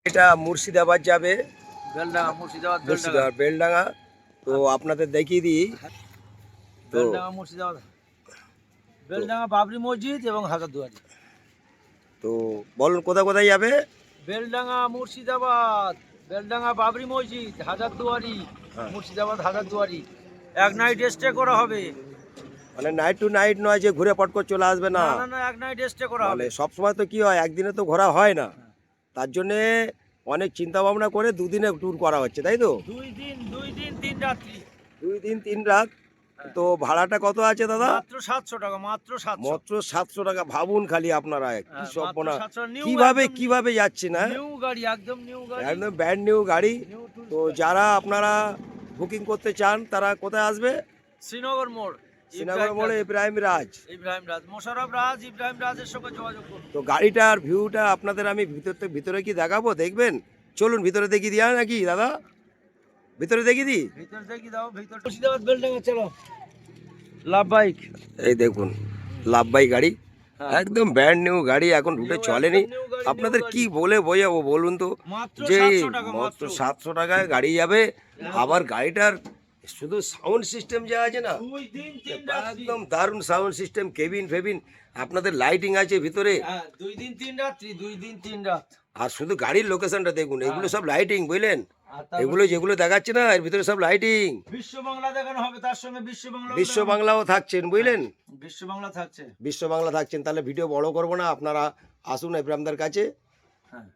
এটা মুর্শিদাবাদ যাবে, বেলডাঙ্গা, মুর্শিদাবাদ, মুর্শিদাবাদ বেলডাঙ্গা। তো আপনাদের দেখিয়ে দিই। তো বেলডাঙ্গা, মুর্শিদাবাদ, বেলডাঙ্গা বাবরি মসজিদ এবং হাজারদুয়ারি। তো বলুন কোথায় কোথায় যাবে? বেলডাঙ্গা, মুর্শিদাবাদ, বেলডাঙ্গা বাবরি মসজিদ, হাজারদুয়ারি, হ্যাঁ। মুর্শিদাবাদ, হাজারদুয়ারি। এক নাইট স্টে করা হবে। মানে নাইট টু নাইট নয় যে ঘুরে পট করে চলে আসবে না। না না না, এক নাইট স্টে করা মানে হবে। সবসময় তো কি হয়, একদিনে তো ঘোরা হয় না। তার জন্যে অনেক চিন্তা ভাবনা করে দুদিনে ট্যুর করা হচ্ছে, তাই তো? 2 দিন 3 রাত্রি। 2 দিন 3 রাত। হ্যাঁ। তো ভাড়াটা কত আছে দাদা? মাত্র 700 টাকা, মাত্র 700। মাত্র 700 টাকা। ভাবুন খালি আপনারা কি হ্যাঁ, সব মাত্র না 700, নিউ কিভাবে একদম কিভাবে যাচ্ছে না, নিউ গাড়ি, একদম নিউ গাড়ি। একদম ব্র্যান্ড নিউ গাড়ি। নিউ টুরিস্ট তো গাড়ি। যারা আপনারা বুকিং করতে চান তারা কোথায় আসবে? শ্রীনগর মোড়, শ্রীনগর মোড়ে ইব্রাহিম রাজ। ইব্রাহিম রাজ, মোশাররফ রাজ, ইব্রাহিম রাজের সঙ্গে যোগাযোগ করুন। তো গাড়িটার ভিউটা আপনাদের আমি ভিতরে কি দেখাবো, দেখবেন? চলুন ভিতরে দেখিয়ে দিয়া নাকি দাদা, ভিতরে দেখিয়ে দিই। ভিতর থেকে দাও, ভিতর। মুর্শিদাবাদ বেলডাঙ্গা চলো। লাভ বাইক। এই দেখুন লাভবাই গাড়ি, হ্যাঁ। একদম ব্র্যান্ড নিউ গাড়ি, এখন রুটে New, চলেনি। একদম new গাড়ি, আপনাদের new কি গাড়ি। বলে বোঝাবো বলুন তো, মাত্র যে 700 টাকা, মাত্র মাত্র। 700 টাকায় গাড়ি যাবে। আবার গাড়িটার শুধু সাউন্ড সিস্টেম যা আছে না, 2 দিন 3 রাত্রি। একদম দারুণ সাউন্ড সিস্টেম, কেবিন ফেবিন, আপনাদের লাইটিং আছে ভিতরে। হ্যাঁ, 2 দিন 3 রাত্রি, 2 দিন 3 রাত। আর শুধু গাড়ির লোকেশনটা দেখুন, এগুলো সব লাইটিং, বুঝলেন? আর তারপর এগুলো যেগুলো দেখাচ্ছে না, এর ভিতরে সব লাইটিং। বিশ্ব বাংলা দেখানো হবে, তার সঙ্গে বিশ্ব বাংলা। বিশ্ব বাংলাও থাকছেন, বুঝলেন? বিশ্ব বাংলা থাকছে। বিশ্ব বাংলা থাকছেন। তাহলে ভিডিও বড় করবো না, আপনারা আসুন ইব্রাহিমদার কাছে। হ্যাঁ।